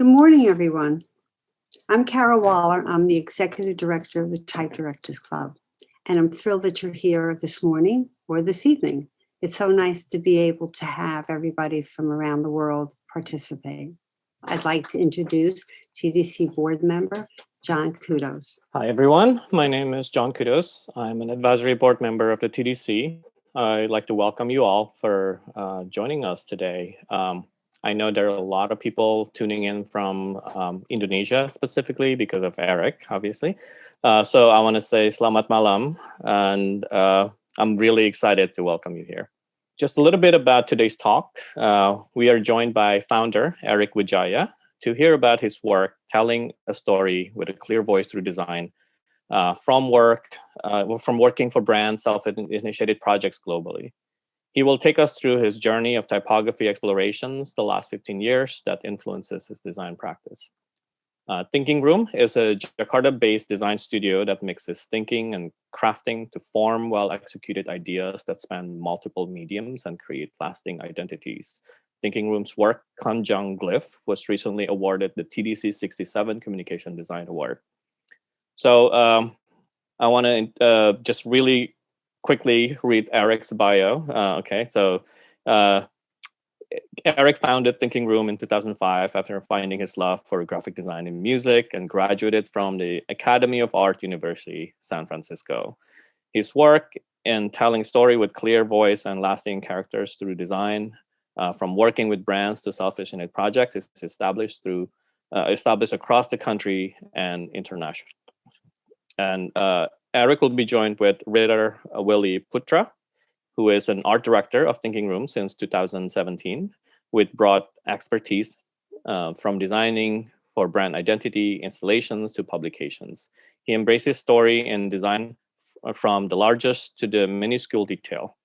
Good morning, everyone. I'm Carol Waller. I'm the Executive Director of the Type Directors Club, and I'm thrilled that you're here this morning or this evening. It's so nice to be able to have everybody from around the world participate. I'd like to introduce TDC board member, John Kudos. Hi, everyone. My name is John Kudos. I'm an advisory board member of the TDC. I'd like to welcome you all for joining us today. I know there are a lot of people tuning in from Indonesia specifically because of Eric, obviously. So I want to say selamat malam, and I'm really excited to welcome you here. Just a little bit about today's talk. We are joined by founder Eric Widjaja to hear about his work telling a story with a clear voice through design from working for brands, self-initiated projects globally. He will take us through his journey of typography explorations the last 15 years that influences his design practice. Thinking Room is a Jakarta-based design studio that mixes thinking and crafting to form well-executed ideas that span multiple mediums and create lasting identities. Thinking Room's work, Conjunctive, was recently awarded the TDC 67 Communication Design Award. So I want to just really quickly read Eric's bio. Eric founded Thinking Room in 2005 after finding his love for graphic design and music and graduated from the Academy of Art University, San Francisco. His work in telling story with clear voice and lasting characters through design, from working with brands to self-initiated projects, is established across the country and international. And Eric will be joined with RITTER WILLY Putra, who is an art director of Thinking Room since 2017, with broad expertise from designing for brand identity, installations to publications. He embraces story and design from the largest to the minuscule detail.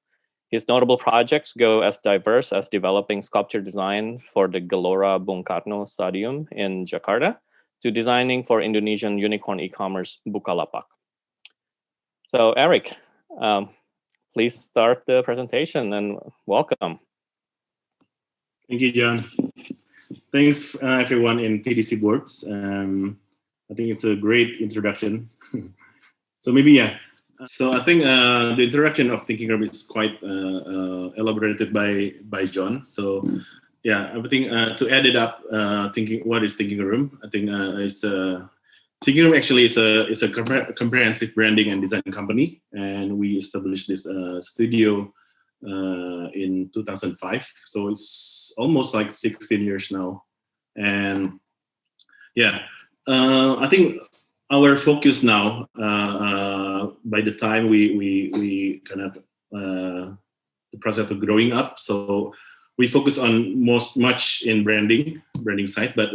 His notable projects go as diverse as developing sculpture design for the Gelora Bung Karno Stadium in Jakarta to designing for Indonesian unicorn e-commerce Bukalapak. So Eric, please start the presentation and welcome. Thank you, John. Thanks, everyone in TDC boards. I think it's a great introduction. So I think the introduction of Thinking Room is quite elaborated by John. So I think to add it up, what is Thinking Room? I think Thinking Room actually is a comprehensive branding and design company, and we established this studio in 2005. So it's almost like 16 years now, and I think our focus now, by the time we kind of the process of growing up, so we focus on much in branding side, but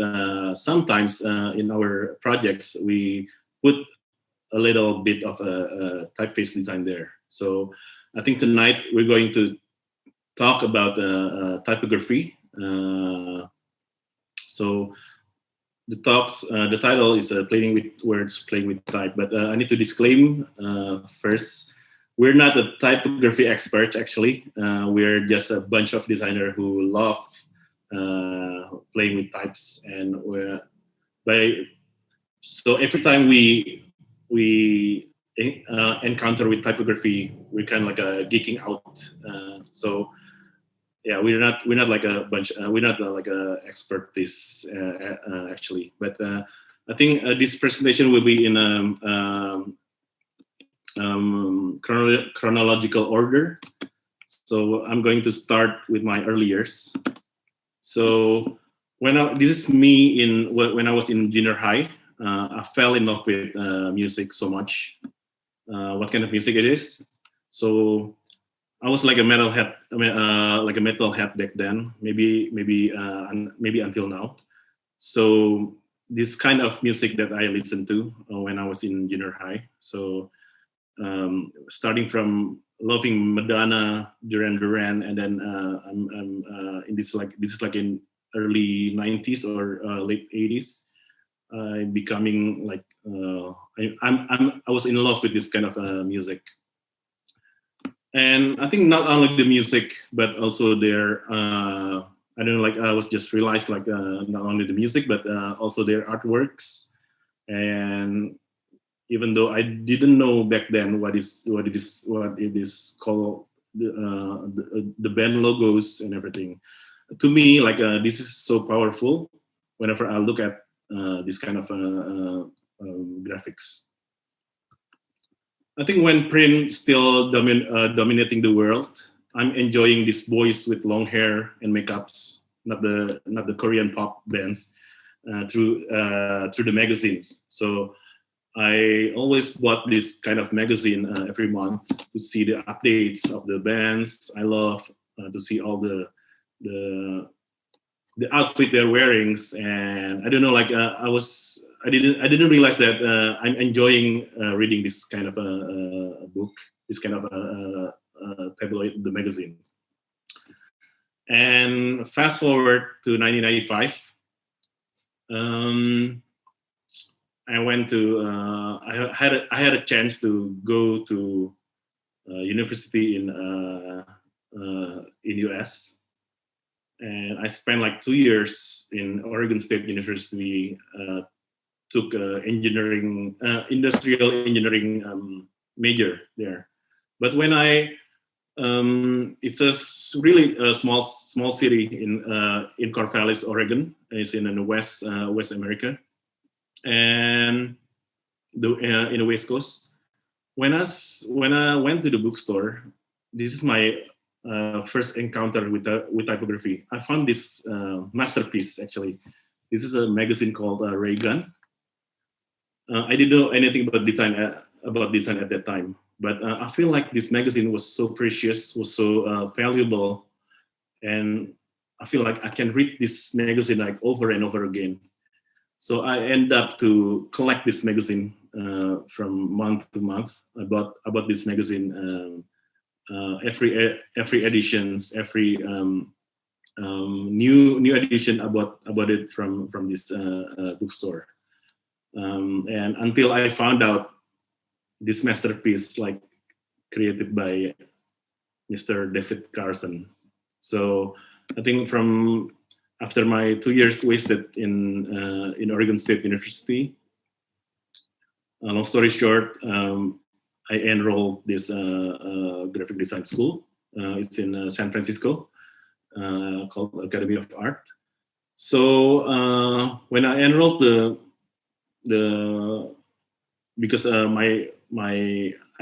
sometimes in our projects we put a little bit of a typeface design there. So I think tonight we're going to talk about typography. So the title is Playing with Words, Playing with Type, but I need to disclaim first, we're not a typography expert, actually. We're just a bunch of designers who love playing with types, and so every time we encounter with typography, we're kind of like geeking out. We're not like a bunch. We're not like a expert this actually. But I think this presentation will be in chronological order. So I'm going to start with my early years. So this is me when I was in junior high. I fell in love with music so much. What kind of music it is? So I was like a metalhead, back then. Maybe until now. So this kind of music that I listened to when I was in junior high. So starting from loving Madonna, Duran, and then I'm in this is like in early 90s or late 80s. Becoming like I was in love with this kind of music, and I think not only the music but also their I don't know, like I was just realized like not only the music but also their artworks. And even though I didn't know back then what it is called the band logos and everything, to me like this is so powerful whenever I look at this kind of graphics. I think when print still dominating the world, I'm enjoying these boys with long hair and makeups, not the Korean pop bands, through the magazines. So I always bought this kind of magazine every month to see the updates of the bands I love, to see all the outfit they're wearing. And I don't know, like I didn't realize that I'm enjoying reading this kind of a book, this kind of tabloid, the magazine. And fast forward to 1995, I went to I had a chance to go to university in US, and I spent like 2 years in Oregon State University. Took engineering, industrial engineering major there. But when it's a really small city in Corvallis, Oregon. It's in the West America, and in the West Coast. When I went to the bookstore, this is my first encounter with typography. I found this masterpiece. Actually, this is a magazine called Ray Gun. I didn't know anything about design at that time, but I feel like this magazine was so precious, was so valuable, and I feel like I can read this magazine like over and over again. So I end up to collect this magazine from month to month. I bought this magazine every editions, every new edition about it from this bookstore. And until I found out this masterpiece, like created by Mr. David Carson. So I think from after my 2 years wasted in Oregon State University, long story short, I enrolled this graphic design school. It's in San Francisco, called Academy of Art. So when I enrolled because I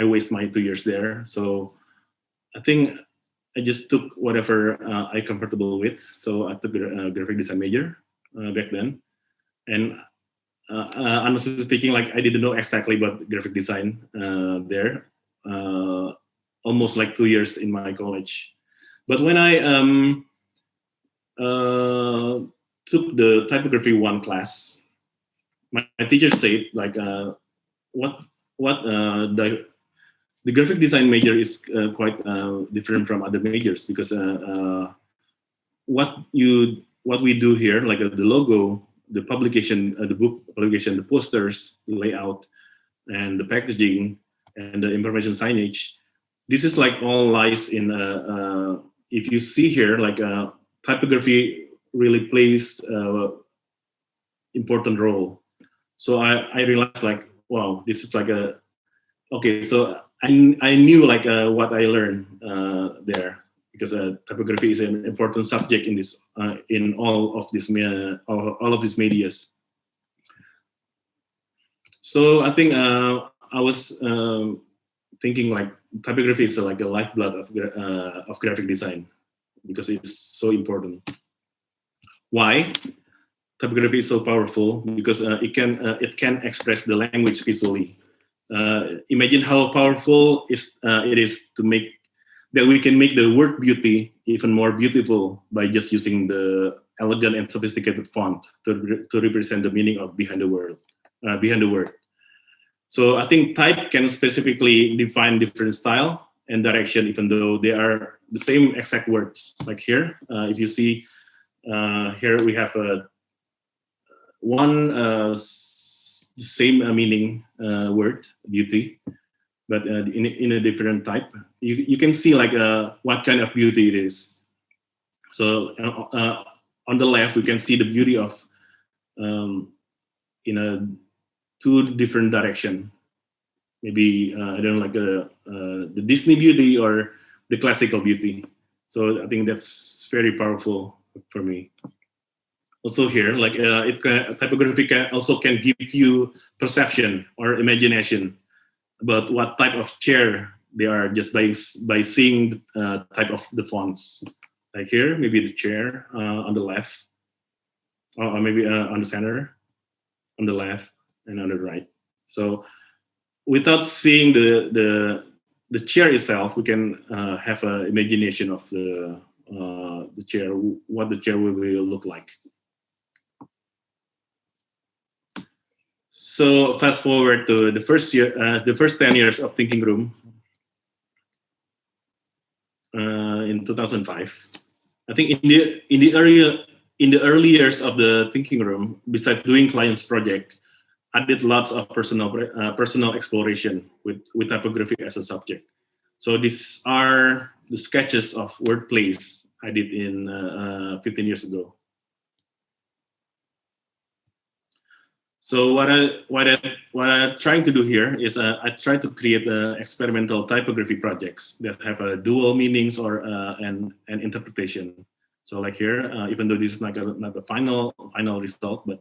wasted my 2 years there, so I think I just took whatever I comfortable with. So I took a graphic design major back then, and honestly speaking, like I didn't know exactly about graphic design there. Almost like 2 years in my college, but when I took the typography 1 class, my teacher said like the graphic design major is quite different from other majors, because what we do here, like the logo, the publication, the book publication, the posters, the layout, and the packaging, and the information signage, this is like all lies in if you see here, like typography really plays important role. So I realized like, wow, this is like okay. So I knew like what I learned there, because typography is an important subject in this in all of these medias. So I think I was thinking like typography is like a lifeblood of graphic design, because it's so important. Why? Typography is so powerful because it can express the language visually. Imagine how powerful it is to make that we can make the word beauty even more beautiful by just using the elegant and sophisticated font to represent the meaning of behind the word. So I think type can specifically define different style and direction, even though they are the same exact words. Like here, if you see here, we have one same meaning word, beauty, but in a different type. You can see like what kind of beauty it is. So on the left, we can see the beauty of in a two different direction. Maybe I don't know, like the Disney beauty or the classical beauty. So I think that's very powerful for me. Also here, like typography can give you perception or imagination about what type of chair they are just by seeing the type of the fonts. Like here, maybe the chair on the left, or maybe on the center, on the left, and on the right. So without seeing the chair itself, we can have an imagination of the chair, what the chair will look like. So fast forward to the first 10 years of Thinking Room in 2005. I think in the early years of the Thinking Room, besides doing clients project, I did lots of personal exploration with typography as a subject. So these are the sketches of wordplays I did in 15 years ago. So what I'm trying to do here is I try to create experimental typography projects that have a dual meanings or an interpretation. So like here, even though this is not the final result, but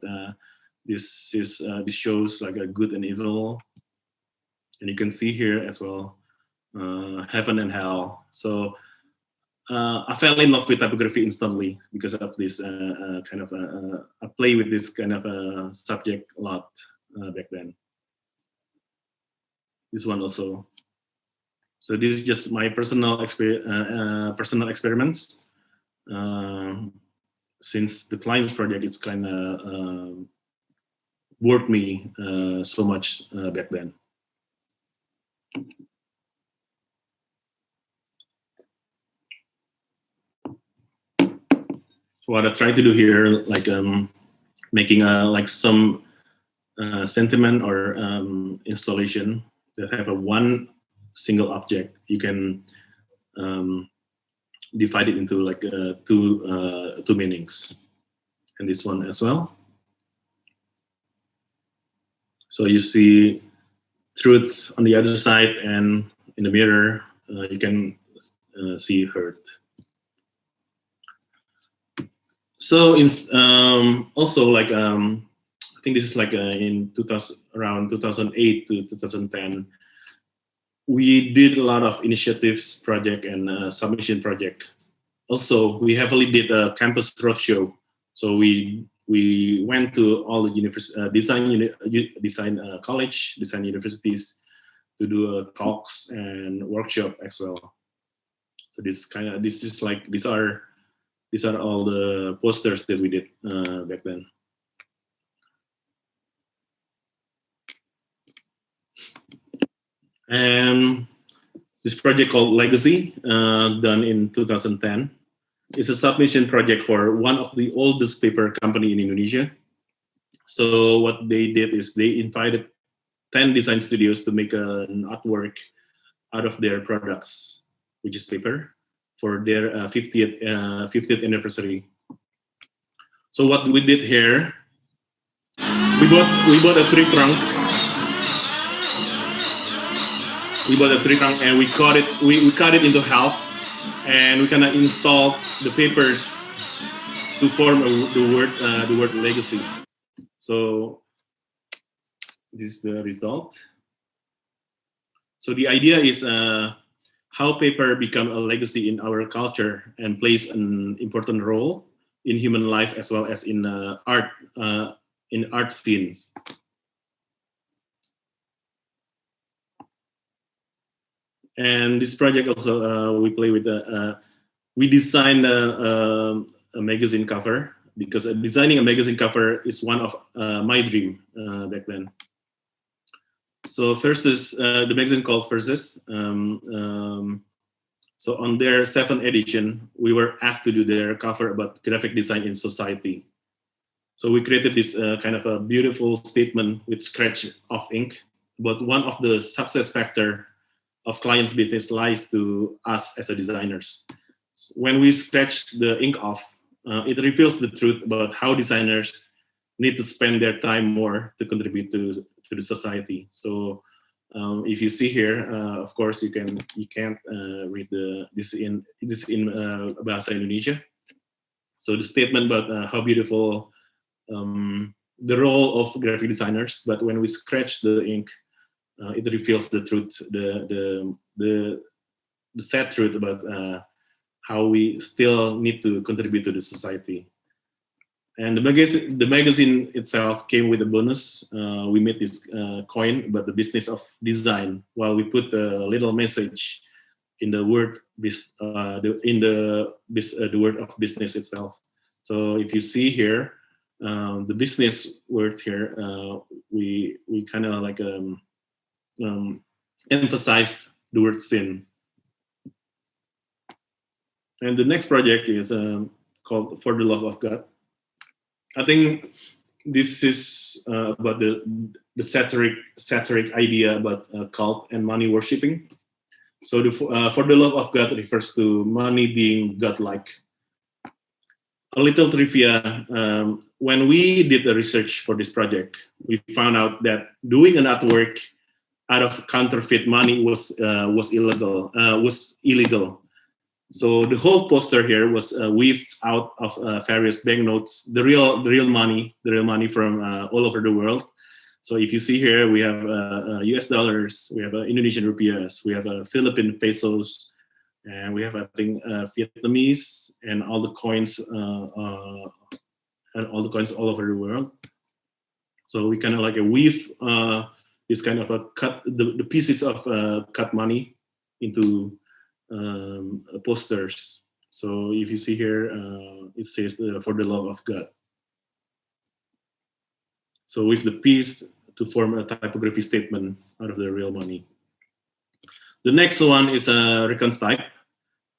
this shows like a good and evil, and you can see here as well heaven and hell. So I fell in love with typography instantly because of this kind of I play with this kind of subject a lot back then. This one also. So this is just my personal experiments. Since the clients project is kind of worked me so much back then. What I try to do here, like making like some sentiment or installation that have a one single object. You can divide it into like two meanings, and this one as well. So you see truth on the other side, and in the mirror you can see hurt. So also like I think this is like in around 2008 to 2010, we did a lot of initiatives project and submission project. Also, we heavily did a campus roadshow. So we went to all the design college, design universities to do talks and workshop as well. So these are all the posters that we did back then. And this project called Legacy, done in 2010, is a submission project for one of the oldest paper company in Indonesia. So what they did is they invited 10 design studios to make an artwork out of their products, which is paper, for their 50th anniversary. So what we did here, we bought a tree trunk. We bought a tree trunk and we cut it into half, and we kind of installed the papers to form the word legacy. So this is the result. So the idea is how paper become a legacy in our culture and plays an important role in human life as well as in art scenes. And this project also we play with we designed a magazine cover, because designing a magazine cover is one of my dream back then. So first is the magazine called Versus. So on their 7th edition, we were asked to do their cover about graphic design in society. So we created this kind of a beautiful statement with scratch of ink. But one of the success factor of clients' business lies to us as a designers. When we scratch the ink off, it reveals the truth about how designers need to spend their time more to contribute to the society. So if you see here, of course you can't read this in bahasa Indonesia. So the statement about how beautiful the role of graphic designers, but when we scratch the ink, it reveals the truth, the sad truth about how we still need to contribute to the society. And the magazine itself came with a bonus. We made this coin about the business of design, while we put a little message in the word the word of business itself. So if you see here, the business word here, we kind of like emphasize the word sin. And the next project is called For the Love of God. I think this is about the satiric idea about cult and money worshipping. So For the Love of God refers to money being godlike. A little trivia, when we did the research for this project, we found out that doing an artwork out of counterfeit money was illegal. So the whole poster here was weaved out of various banknotes, the real money from all over the world. So if you see here, we have US dollars, we have Indonesian rupiahs, we have Philippine pesos, and we have, I think, Vietnamese, and all the coins all over the world. So we kind of like weave this kind of the pieces of cut money into posters. So if you see here, it says For the Love of God. So with the piece to form a typography statement out of the real money. The next one is a reconstype.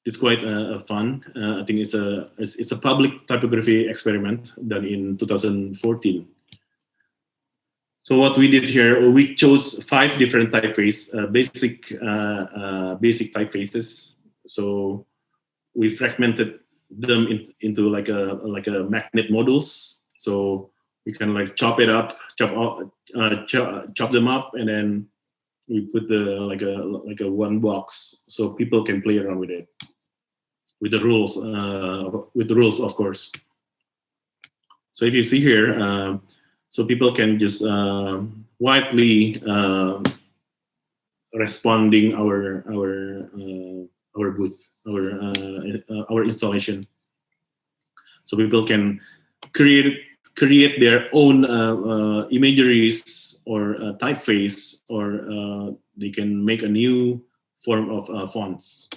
It's quite fun. I think it's a public typography experiment done in 2014. So what we did here, we chose 5 different typefaces, basic typefaces. So we fragmented them into like a magnet modules. So we can like chop them up, and then we put like a one box, so people can play around with it, with the rules, of course. So if you see here. So people can just widely responding our booth, our installation. So people can create their own imageries or typeface, or they can make a new form of fonts.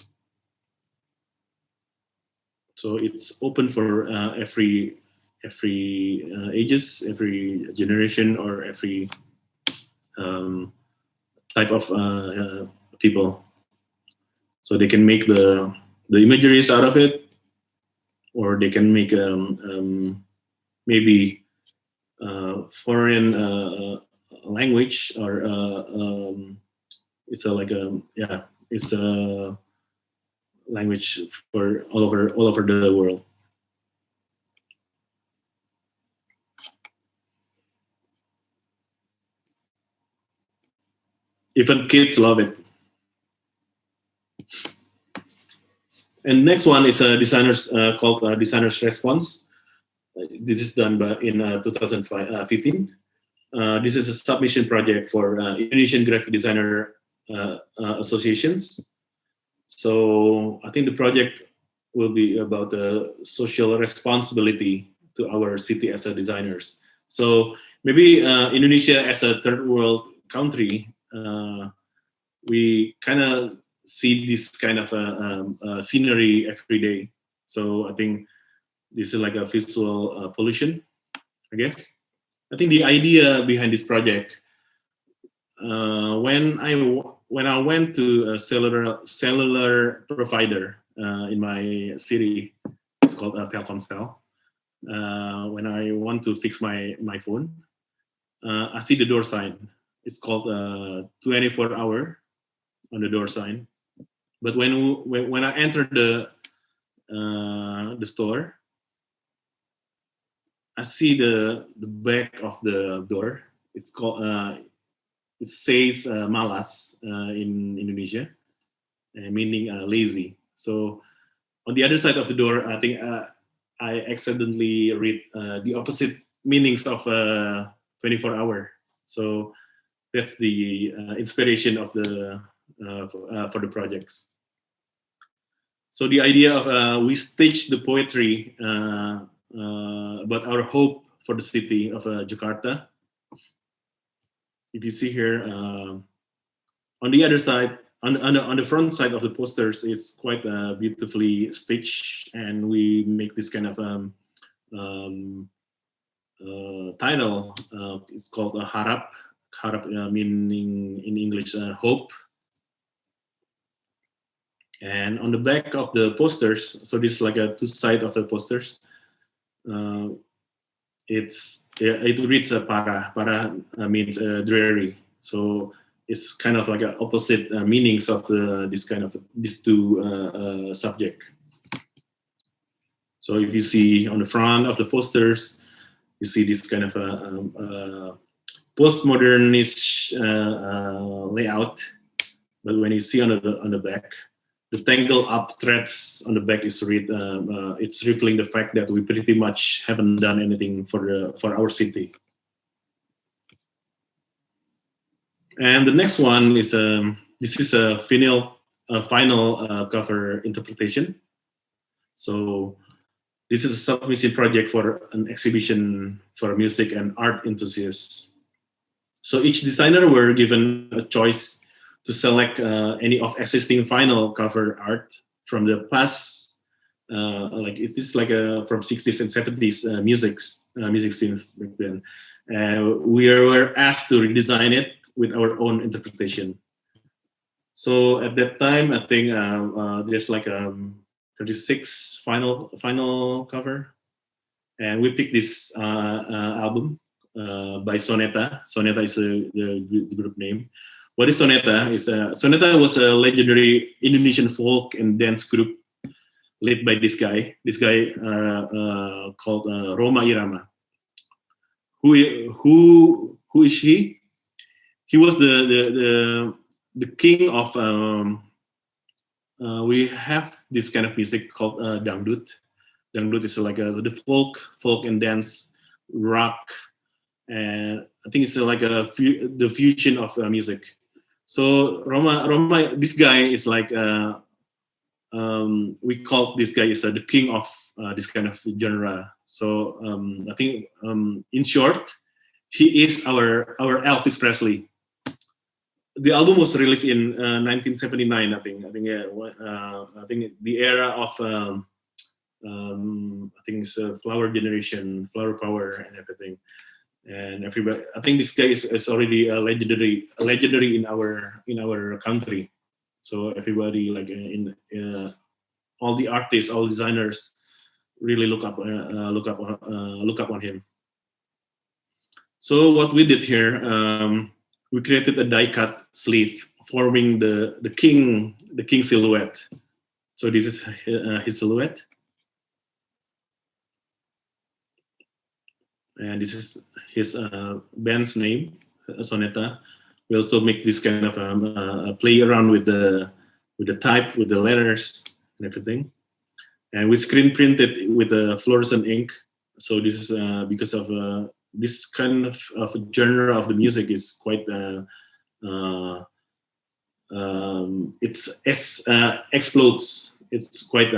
So it's open for every ages, every generation, or every type of people. So they can make the imageries out of it, or they can make maybe foreign language, or it's a language for all over the world. Even kids love it. And next one is a called Designer's Response. This is done in 2015. This is a submission project for Indonesian graphic designer associations. So I think the project will be about the social responsibility to our city as a designers. So maybe Indonesia as a third world country, we kind of see this kind of scenery every day. So I think this is like a visual pollution, I guess. I think the idea behind this project, when I went to a cellular provider in my city, it's called Telkomsel. When I want to fix my phone, I see the door sign. It's called 24-hour on the door sign. But when I enter the the store, I see the back of the door. It's called. It says malas in Indonesia, meaning lazy. So on the other side of the door, I think I accidentally read the opposite meanings of 24-hour. So that's the inspiration of the for the projects. So the idea of we stitch the poetry about our hope for the city of Jakarta. If you see here, on the other side, on the front side of the posters, it's quite beautifully stitched, and we make this kind of title. It's called harap. Harap meaning in English hope. And on the back of the posters, so this is like a two side of the posters. It reads para. Para means dreary. So it's kind of like a opposite meanings of these two subject. So if you see on the front of the posters, you see this kind of postmodernist layout. But when you see on the back, the tangled up threads on the back is it's reflecting the fact that we pretty much haven't done anything for our city. And the next one is this is a final cover interpretation. So this is a submission project for an exhibition for music and art enthusiasts. So each designer were given a choice to select any of existing vinyl cover art from the past, like is this like from 60s and 70s music scenes back then. We were asked to redesign it with our own interpretation. So at that time, I think there's like 36 final cover, and we picked this album by Soneta. Soneta is the group name. What is Soneta? Soneta was a legendary Indonesian folk and dance group led by this guy. This guy called Roma Irama. Who is he? He was the king of. We have this kind of music called dangdut. Dangdut is like the folk and dance, rock, and I think it's like the fusion of music. So Roma, this guy is like we call this guy is the king of this kind of genre. So I think in short, he is our Elvis Presley. The album was released in 1979. I think the era of I think it's flower generation, flower power, and everything. And everybody, I think this guy is already legendary in our country. So everybody, like in all the artists, all designers, really look up on him. So what we did here, we created a die cut sleeve forming the king silhouette. So this is his silhouette. And this is his band's name, Soneta. We also make this kind of play around with the type, with the letters and everything. And we screen printed with the fluorescent ink. So this is because of this kind of genre of the music is quite explodes. It's quite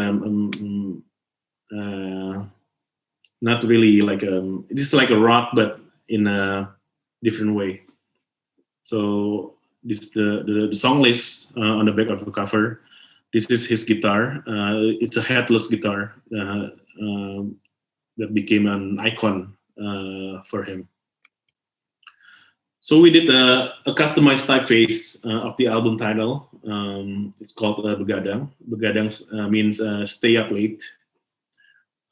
not really like it is like a rock, but in a different way. So this the song list on the back of the cover. This is his guitar. It's a headless guitar that became an icon for him. So we did a customized typeface of the album title. It's called Begadang. Begadang means stay up late.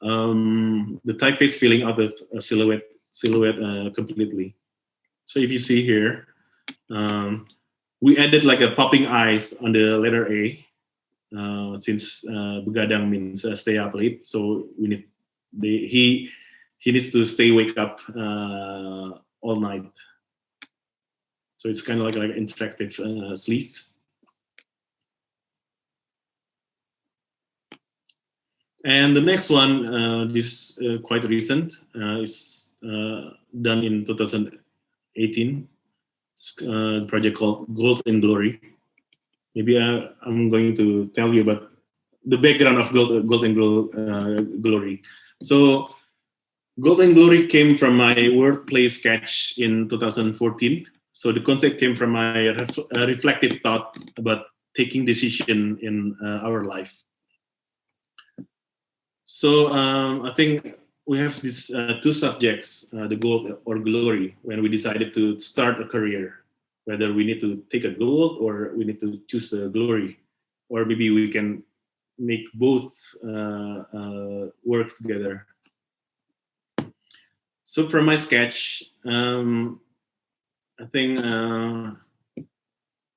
The typeface filling out the silhouette completely. So if you see here, we added like a popping eyes on the letter A. since begadang means stay up late. So he needs to wake up all night. So it's kind of like interactive sleeps. And the next one, this is quite recent. It's done in 2018. It's a project called Gold and Glory. Maybe I'm going to tell you about the background of Gold and Glory. So Gold and Glory came from my wordplay sketch in 2014. So the concept came from my reflective thought about taking decision in our life. So I think we have these two subjects, the gold or glory, when we decided to start a career, whether we need to take a gold or we need to choose a glory, or maybe we can make both work together. So from my sketch, I think,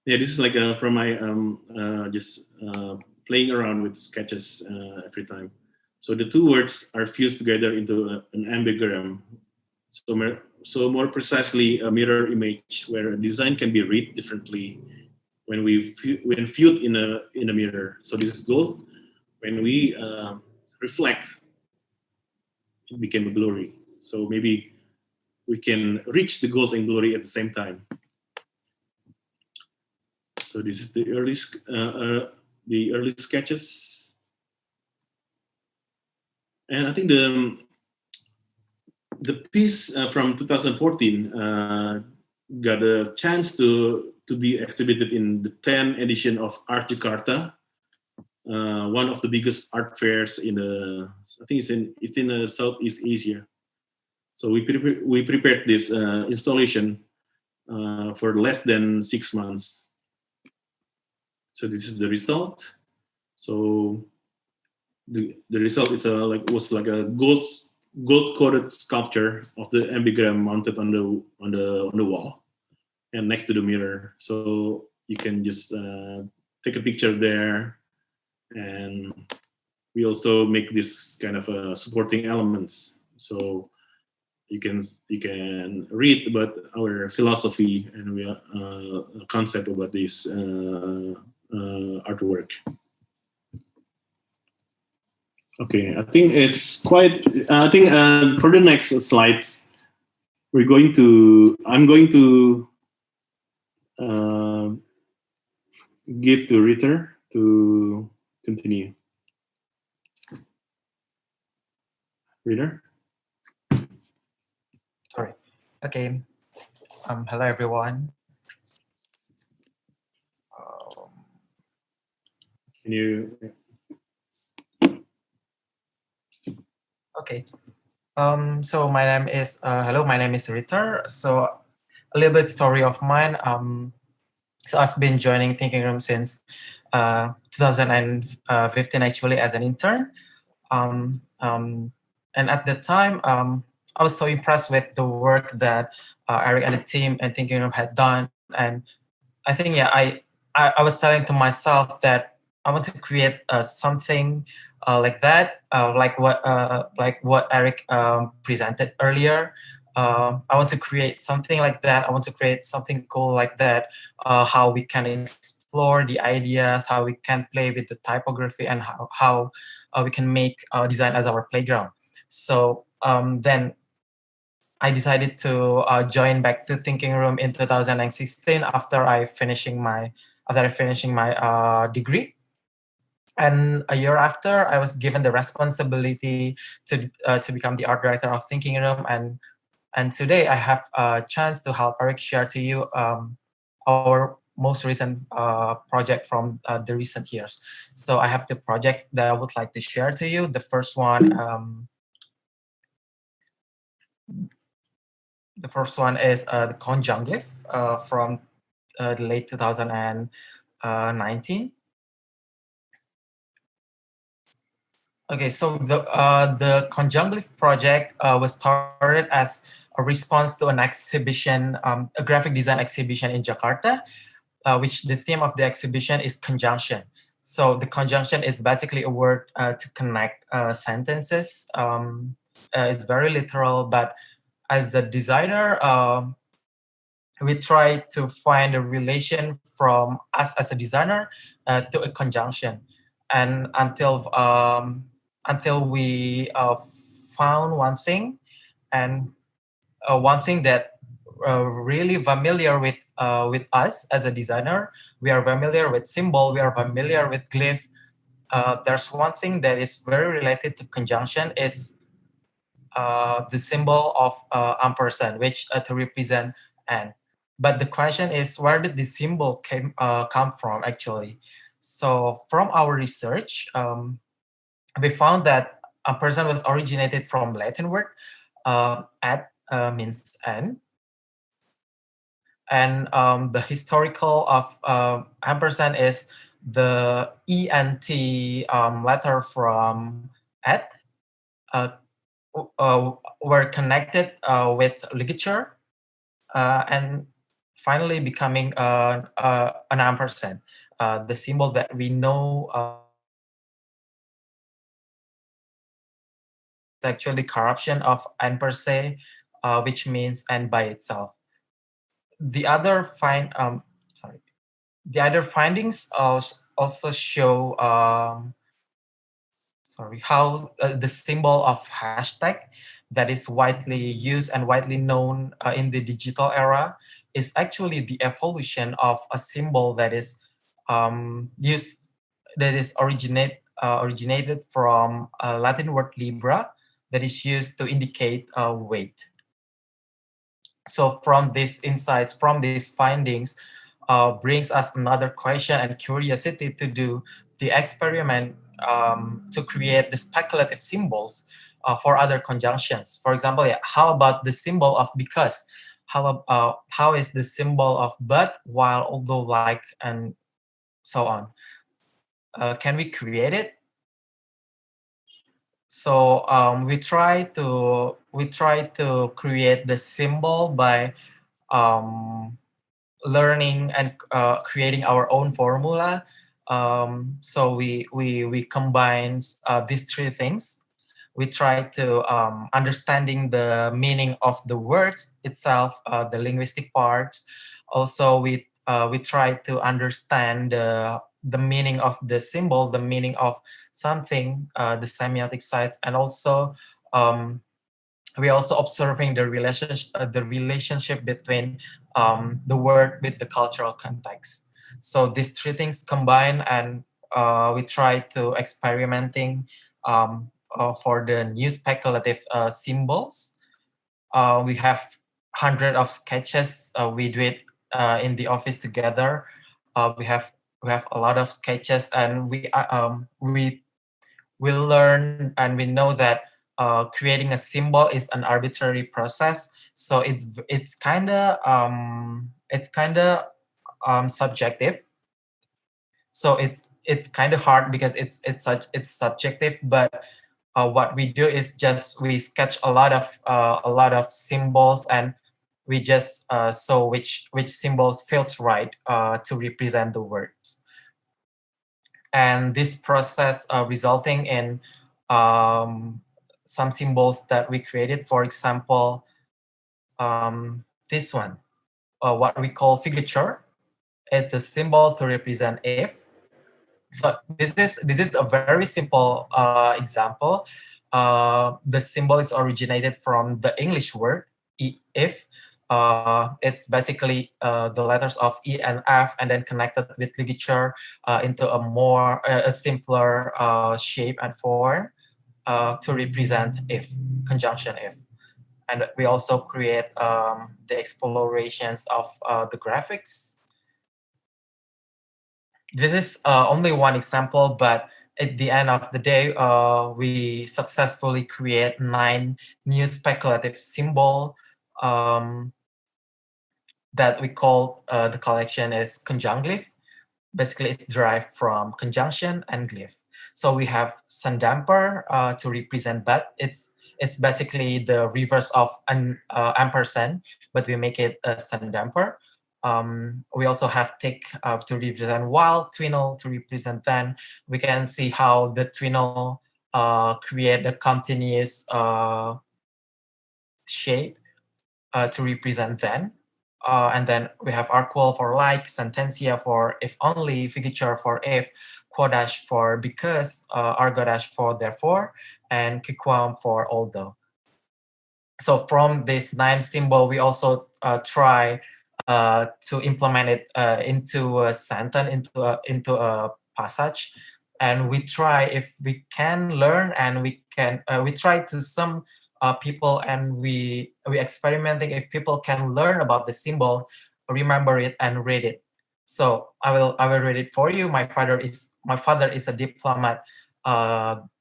this is like from my just playing around with sketches every time. So the two words are fused together into an ambigram. So more precisely, a mirror image where a design can be read differently when viewed in a mirror. So this is gold. When we reflect, it became a glory. So maybe we can reach the gold and glory at the same time. So this is the early sketches. And I think the piece from 2014 got a chance to be exhibited in the 10th edition of Art Jakarta, one of the biggest art fairs in it's in Southeast Asia. So we prepared this installation for less than 6 months. So this is the result. So the result is was like a gold-coated sculpture of the ambigram mounted on the wall and next to the mirror. So you can just take a picture there, and we also make this kind of supporting elements. So you can read about our philosophy and concept about this artwork. Okay, I think it's quite. I think for the next slides, I'm going to give to Ritter to continue. Ritter. Sorry. Okay. Hello everyone. Can you? Okay. So my name is my name is Ritter. So a little bit story of mine. So I've been joining Thinking Room since 2015 actually as an intern. And at the time, I was so impressed with the work that Eric and the team and Thinking Room had done. And I think, I was telling to myself that I want to create something like that, like what Eric presented earlier. I want to create something like that. I want to create something cool like that. How we can explore the ideas, how we can play with the typography, and how we can make design as our playground. So then I decided to join back to Thinking Room in 2016 after I finishing my degree. And a year after, I was given the responsibility to become the art director of Thinking Room, and today I have a chance to help Eric share to you our most recent project from the recent years. So I have the project that I would like to share to you. The first one is the Conjunctive from the late 2019. Okay, so the Conjunctive project was started as a response to an exhibition, a graphic design exhibition in Jakarta, which the theme of the exhibition is conjunction. So the conjunction is basically a word to connect sentences. It's very literal, but as a designer, we try to find a relation from us as a designer to a conjunction, and until we found one thing, and one thing that really familiar with us as a designer. We are familiar with symbol, we are familiar with glyph. There's one thing that is very related to conjunction is the symbol of ampersand, which to represent and. But the question is, where did this symbol come from actually? So from our research, we found that ampersand was originated from Latin word at means and. And the historical of ampersand is the ENT letter from at were connected with ligature and finally becoming an ampersand, the symbol that we know is actually corruption of and per se, which means and by itself. The other findings also show how the symbol of hashtag that is widely used and widely known in the digital era is actually the evolution of a symbol that is originated from a Latin word libra that is used to indicate weight. So from these insights, from these findings, brings us another question and curiosity to do the experiment to create the speculative symbols for other conjunctions. For example, how about the symbol of because? How is the symbol of but, while, although, like, and so on? Can we create it? So we try to create the symbol by learning and creating our own formula. So we combine these three things. We try to understanding the meaning of the words itself, the linguistic parts. Also, we try to understand the meaning of the symbol, the meaning of something, the semiotic sides, and also we also observing the relationship between the word with the cultural context. So these three things combine, and we try to experimenting for the new speculative symbols. We have hundreds of sketches. We do it in the office together. We have a lot of sketches, and we learn and we know that creating a symbol is an arbitrary process. So it's kind of subjective. So it's kind of hard because it's subjective. But what we do is just we sketch a lot of symbols, and we just so which symbols feels right to represent the words. And this process resulting in some symbols that we created. For example, this one, what we call figature. It's a symbol to represent if. So this is a very simple example. The symbol is originated from the English word if. It's basically the letters of E and F, and then connected with ligature into a simpler shape and form to represent if, conjunction if. And we also create the explorations of the graphics. This is only one example, but at the end of the day, we successfully create 9 new speculative symbols that we call the collection is Conjunctive. Basically, it's derived from conjunction and glyph. So we have sun damper to represent but. It's basically the reverse of an ampersand, but we make it a sun damper. We also have tick to represent while, twinnle to represent then. We can see how the twinnle create a continuous shape to represent then. And then we have arqual for like, sententia for if only, figiture for if, quodash for because, argodash for therefore, and quiquam for although. So from this 9 symbol, we also try to implement it into a sentence, into a passage, and we try if we can learn, and we try to some people, and we experimenting if people can learn about the symbol, remember it, and read it. So I will read it for you. My father is a diplomat.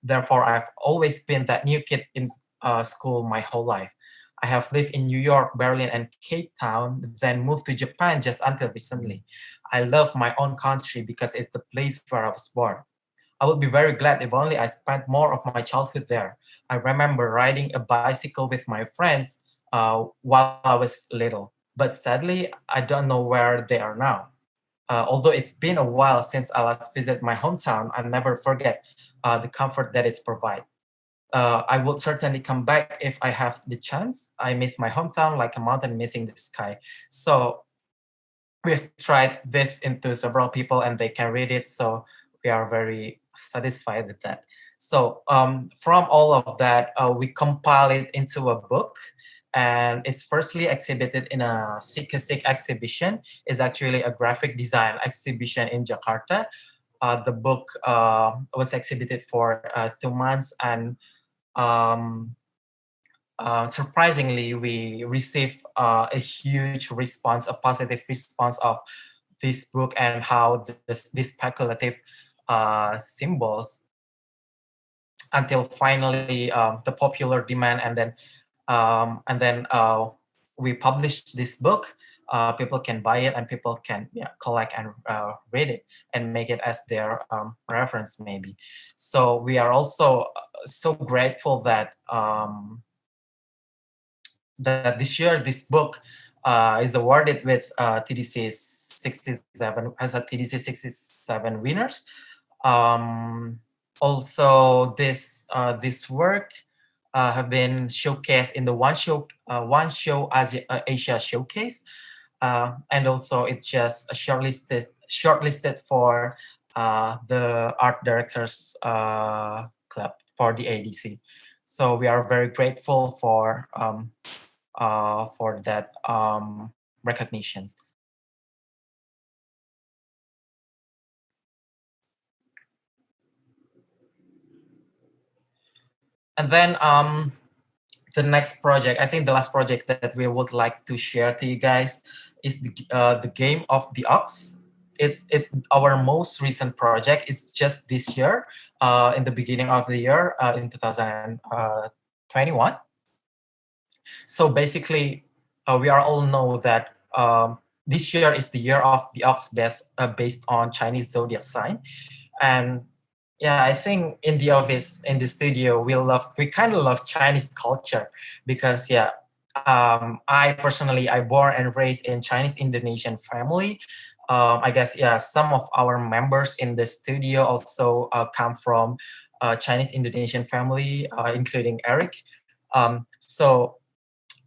Therefore, I've always been that new kid in school my whole life. I have lived in New York, Berlin, and Cape Town, then moved to Japan just until recently. I love my own country because it's the place where I was born. I would be very glad if only I spent more of my childhood there. I remember riding a bicycle with my friends while I was little, but sadly, I don't know where they are now. Although it's been a while since I last visited my hometown, I never forget the comfort that it's provide. I would certainly come back if I have the chance. I miss my hometown like a mountain missing the sky. So we've tried this into several people and they can read it. So we are very satisfied with that. So from all of that, we compile it into a book. And it's firstly exhibited in a Sikasik exhibition. It's actually a graphic design exhibition in Jakarta. The book was exhibited for 2 months, and surprisingly, we received a huge response, a positive response of this book and how these speculative symbols, until finally the popular demand, and then we published this book. People can buy it and people can collect and read it and make it as their reference maybe. So we are also so grateful that that this year this book is awarded with TDC 67 as a TDC 67 winners. Also, this work have been showcased in the One Show Asia Showcase, and also it just shortlisted for the Art Directors Club for the ADC. So we are very grateful for that recognition. And then the next project, I think the last project that we would like to share to you guys is the game of the Ox. It's our most recent project. It's just this year, in the beginning of the year, in 2021. So basically, we all know that this year is the year of the Ox based on Chinese zodiac sign. And yeah, I think in the office, in the studio, we kind of love Chinese culture because I personally, I born and raised in Chinese Indonesian family. I guess some of our members in the studio also come from Chinese Indonesian family, including Eric. So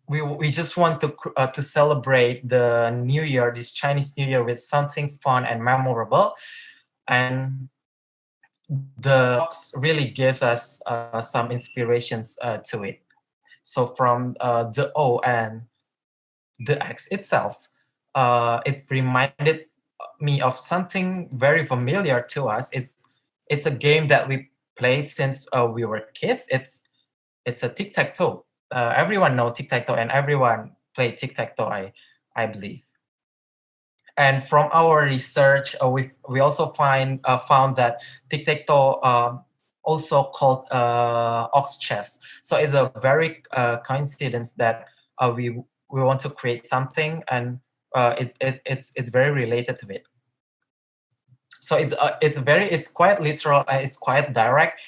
we just want to celebrate the New Year, this Chinese New Year, with something fun and memorable. And the box really gives us some inspirations to it. So from the O and the X itself, it reminded me of something very familiar to us. It's a game that we played since we were kids. It's a tic-tac-toe. Everyone knows tic-tac-toe and everyone played tic-tac-toe, I believe. And from our research, we also found that tic-tac-toe also called ox chess. So it's a very coincidence that we want to create something, and it's very related to it. So it's quite literal and it's quite direct.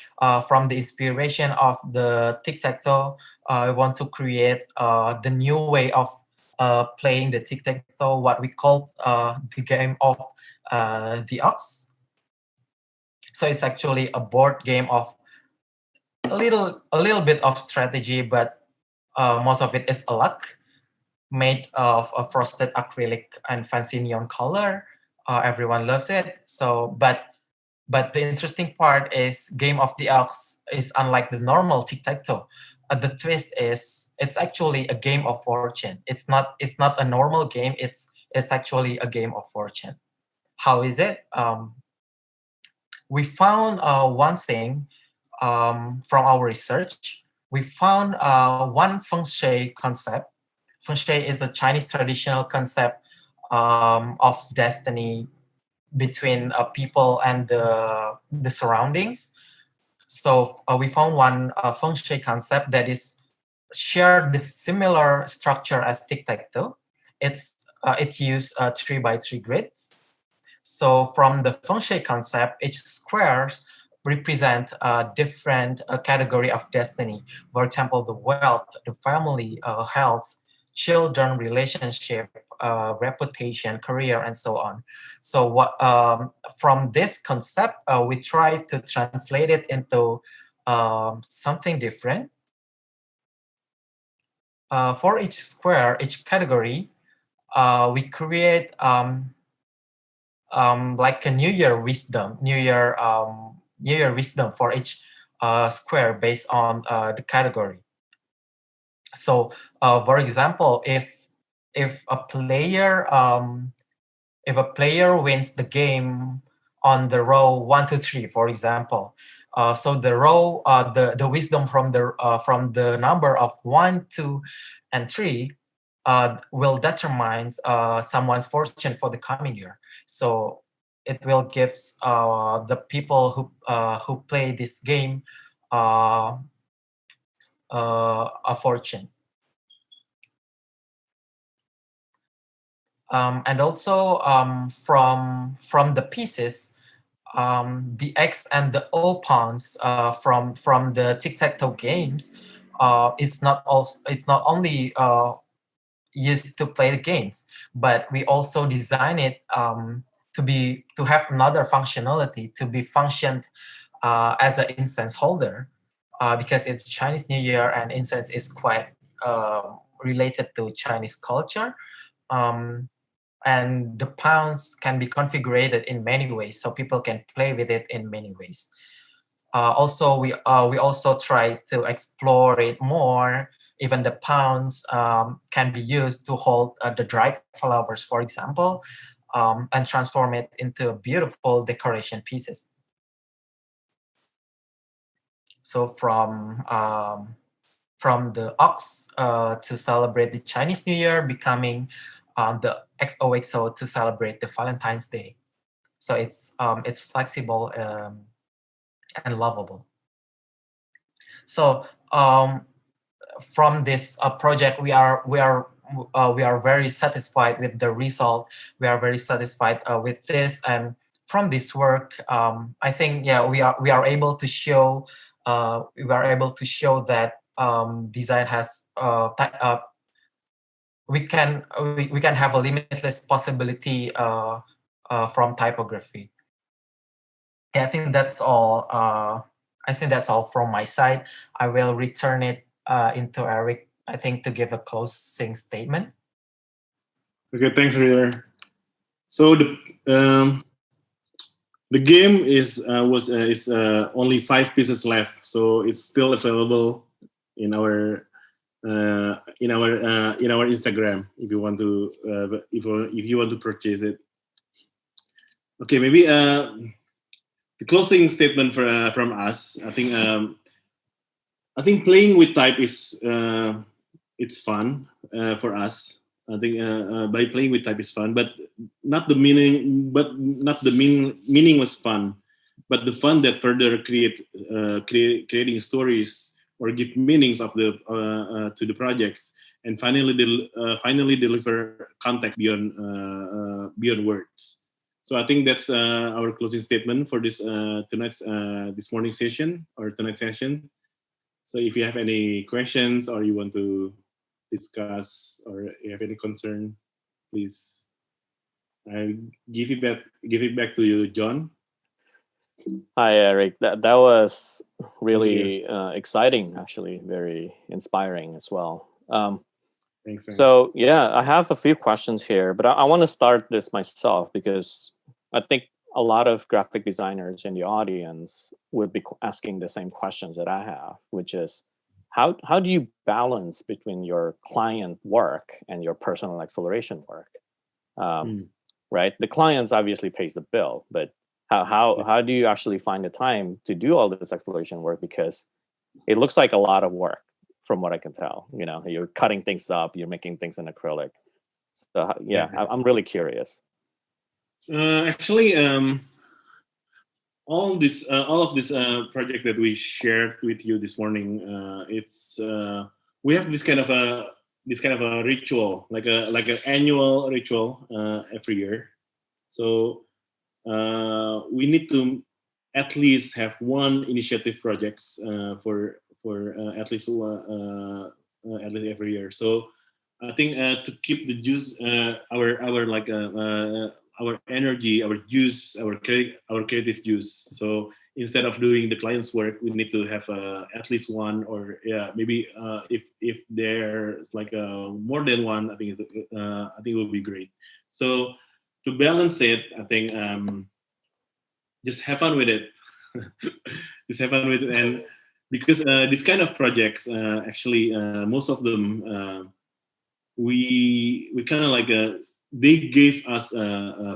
From the inspiration of the tic-tac-toe, I want to create the new way of playing the tic-tac-toe, what we call the game of the ox. So it's actually a board game of a little bit of strategy, but most of it is a luck, made of a frosted acrylic and fancy neon color. Everyone loves it. So, but the interesting part is Game of the Ox is unlike the normal tic-tac-toe. The twist is it's actually a game of fortune. It's not a normal game. It's actually a game of fortune. How is it? We found one thing from our research. We found one feng shui concept. Feng shui is a Chinese traditional concept of destiny between people and the surroundings. So we found one feng shui concept that is share the similar structure as tic-tac-toe. It uses 3x3 grids. So from the feng shui concept, each squares represent a different category of destiny. For example, the wealth, the family, health, children, relationship, reputation, career, and so on. So what from this concept, we try to translate it into something different. For each square, each category, we create like a New Year wisdom for each square based on the category. So, for example, if a player wins the game on the row 1, 2, 3, for example, so the row the wisdom from the number of 1, 2, and 3 will determine someone's fortune for the coming year. So it will give the people who play this game a fortune. And also from the pieces, the X and the O pawns from the tic-tac-toe games it's not only used to play the games, but we also design it to have another functionality, to be functioned as an incense holder, because it's Chinese New Year and incense is quite related to Chinese culture. And the pawns can be configured in many ways, so people can play with it in many ways. Also, we also try to explore it more. Even the pawns can be used to hold the dried flowers, for example, and transform it into beautiful decoration pieces. So from the ox to celebrate the Chinese New Year, becoming the XOXO to celebrate the Valentine's Day. So it's flexible and lovable. So from this project, we are very satisfied with the result. We are very satisfied with this, and from this work, I think we are able to show that design has we can have a limitless possibility from typography. Yeah, I think that's all. I think that's all from my side. I will return it into Eric, I think, to give a closing statement. Okay, thanks, Ritter. So the game is only 5 pieces left, so it's still available in our Instagram if you want to if you want to purchase it. Okay, maybe the closing statement from us. I think playing with type is it's fun for us. I think by playing with type is fun, but not the meaningless fun, but the fun that further creating stories or give meanings of the to the projects, and finally deliver context beyond words. So I think that's our closing statement for this this morning session or tonight's session. So if you have any questions or you want to discuss or you have any concern, please. I give it back to you, John. Hi, Eric. That was really exciting, actually, very inspiring as well. Thanks, man. So yeah, I have a few questions here, but I want to start this myself because I think a lot of graphic designers in the audience would be asking the same questions that I have, which is how do you balance between your client work and your personal exploration work? Right? The clients obviously pays the bill, but how do you actually find the time to do all this exploration work? Because it looks like a lot of work from what I can tell. You know, you're cutting things up, you're making things in acrylic. So I'm really curious. Actually, all of this project that we shared with you this morning, we have this kind of a ritual, like an annual ritual every year. So we need to at least have one initiative projects for at least every year. So I think to keep the juice, our energy, our juice, our creative juice. So instead of doing the client's work, we need to have at least one, or maybe if there's like more than one, I think it would be great. So to balance it, I think just have fun with it. Just have fun with it, and because these kind of projects, actually, most of them we kind of like they gave us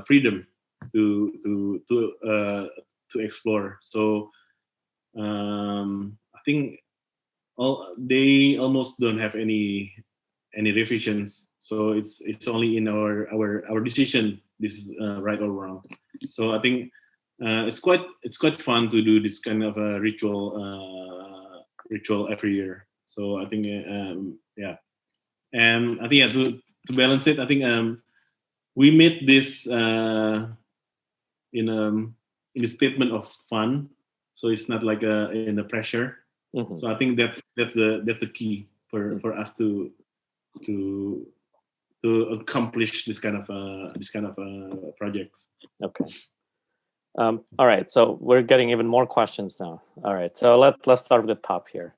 freedom to explore. So I think they almost don't have any revisions. So it's only in our decision. This is right or wrong. So I think it's quite fun to do this kind of a ritual every year. So I think and I think to balance it, I think we made this in a statement of fun, so it's not like in a pressure. Mm-hmm. So I think that's the key for us to accomplish this kind of projects. Okay. All right. So we're getting even more questions now. All right. So let's start with the top here.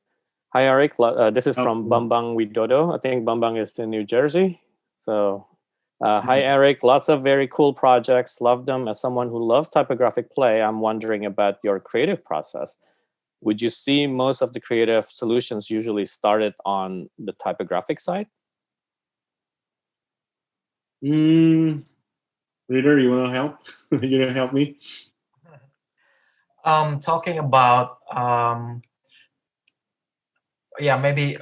Hi, Eric. This is from Bambang Widodo. I think Bambang is in New Jersey. So, hi, Eric. Lots of very cool projects. Love them. As someone who loves typographic play, I'm wondering about your creative process. Would you see most of the creative solutions usually started on the typographic side? Reader, you want to help? You want to help me? Talking about maybe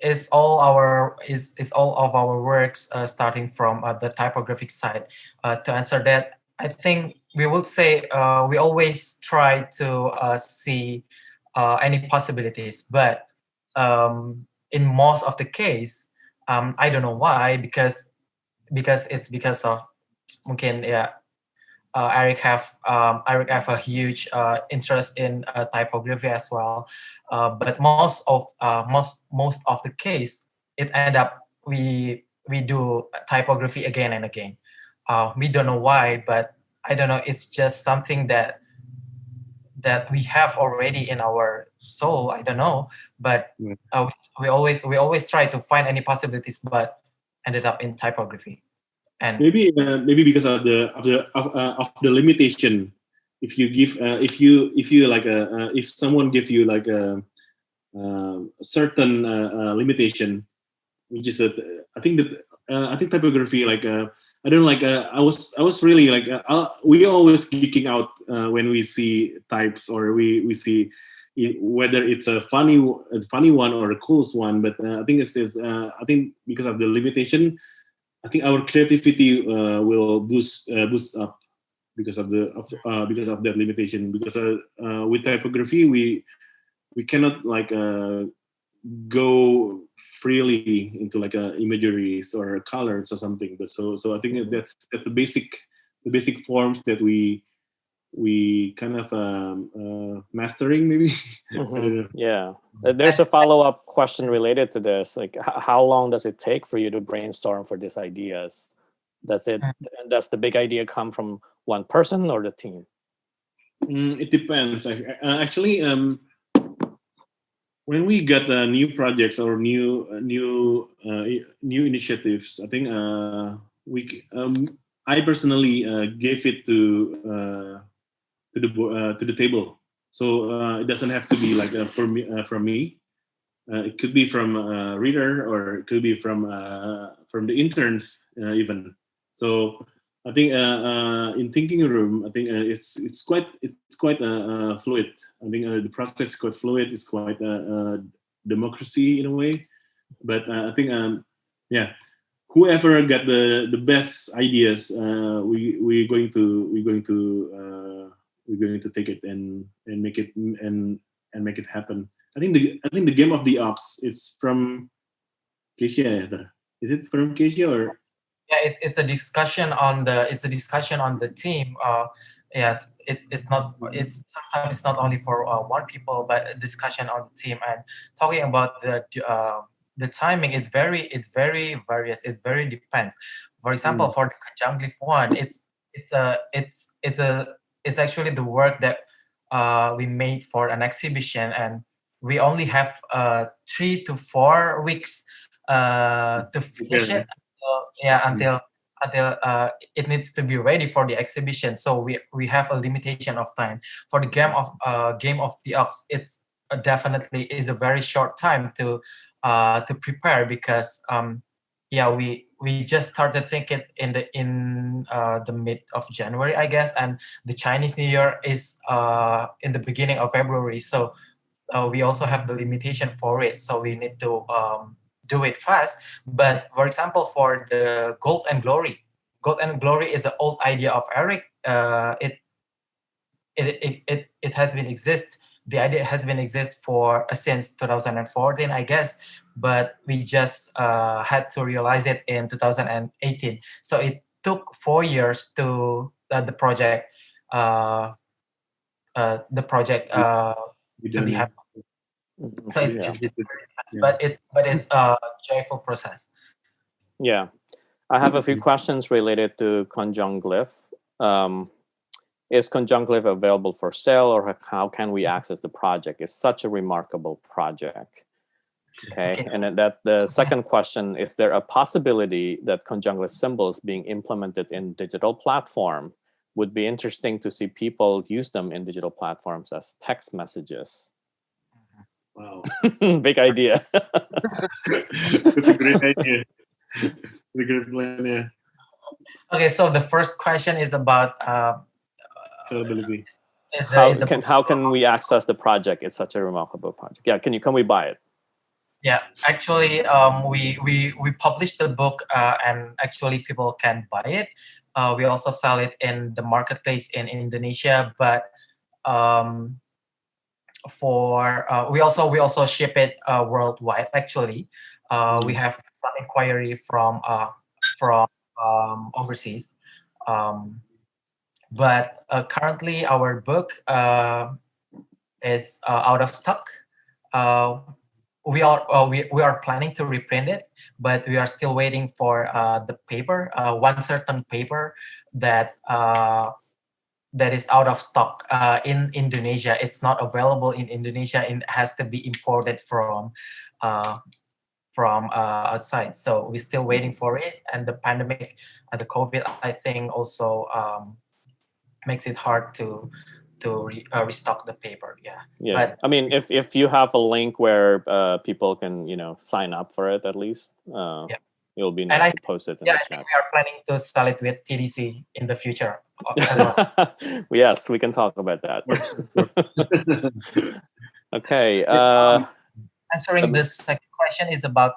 is all of our works starting from the typographic side. To answer that, I think we would say we always try to see any possibilities, but in most of the case, I don't know why, because it's because of mungkin Eric have a huge interest in typography as well, but most of the case it end up we do typography again and again. We don't know why, but I don't know. It's just something that we have already in our soul. I don't know, but we always try to find any possibilities, but ended up in typography. And maybe because of the limitation. If you give if you like if someone gives you like a certain limitation, which is I think typography, like I don't like I was really like we always geeking out when we see types, or we see whether it's a funny one or a coolest one. But I think I think because of the limitation, I think our creativity will boost up because of that limitation. Because with typography, we cannot like go freely into like imageries or colors or something. But so I think that's the basic forms that we we kind of mastering maybe. I don't know. Yeah. There's a follow-up question related to this. Like, how long does it take for you to brainstorm for these ideas? Does the big idea come from one person or the team? It depends. Actually, when we get new projects or new initiatives, I think I personally gave it to the table. So it doesn't have to be like from me. It could be from a reader, or it could be from the interns even. So I think in thinking room, I think it's quite fluid. I think the process is quite fluid. It's quite democracy in a way. But I think whoever got the best ideas, we're going to take it and make it and make it happen. I think the game of the ox. It's from Keisha. Is it from Keisha or? Yeah, it's a discussion on the team. Yes, sometimes it's not only for one people, but a discussion on the team. And talking about the timing, it's very various. It's very depends. For example, for the conjunctive one, it's actually the work that we made for an exhibition, and we only have 3 to 4 weeks to finish it. Until it needs to be ready for the exhibition. So we have a limitation of time. For the game of the ox, it's definitely is a very short time to prepare, because we just started thinking in the mid of January, I guess, and the Chinese New Year is in the beginning of February. So we also have the limitation for it. So we need to do it fast. But for example, for the Gold and Glory is an old idea of Eric. It has been exist. The idea has been exist for since 2014, I guess, but we just had to realize it in 2018. So it took 4 years to the project to be happy. So it's a joyful process. Yeah, I have a few questions related to Conjunctive. Is Conjunctive available for sale, or how can we access the project? It's such a remarkable project. Okay. And then the second question, is there a possibility that Conjunctive symbols being implemented in digital platform? Would be interesting to see people use them in digital platforms as text messages. Wow. Big idea. That's a great idea. It's a great plan, yeah. Okay, so the first question is about availability. How can we access the project? It's such a remarkable project. Yeah, can we buy it? Yeah, actually, we published the book, and actually people can buy it. We also sell it in the marketplace in Indonesia, but we also ship it worldwide. Actually, we have some inquiry from overseas, but currently our book is out of stock. We are planning to reprint it, but we are still waiting for the paper, one certain paper that is out of stock in Indonesia. It's not available in Indonesia, and it has to be imported from outside. So we're still waiting for it, and the pandemic, the COVID, I think also makes it hard to restock the paper. Yeah. But I mean, if you have a link where people can sign up for it, at least it'll be nice to post it in the chat. I think we are planning to sell it with TDC in the future as well. Yes, we can talk about that. Okay. Answering the second question is about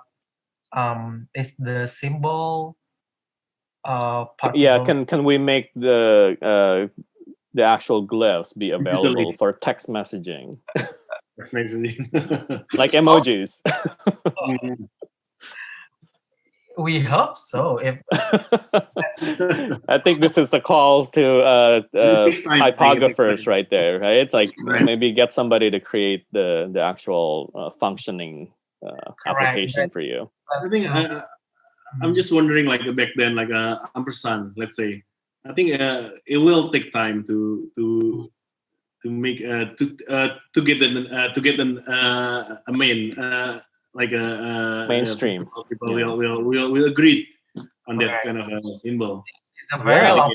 is the symbol possible? Yeah, can we make the actual glyphs be available for text messaging? Text messaging. Like emojis. We hope so. If I think this is a call to takes time, I think it takes typographers time. right there, right? It's like Right. maybe get somebody to create the actual functioning application for you. I think I'm just wondering, like back then, like ampersand, let's say. I think it will take time to make to get a main like a Mainstream. people Yeah. will agree on that Right. kind of symbol. it's a very Yeah. long.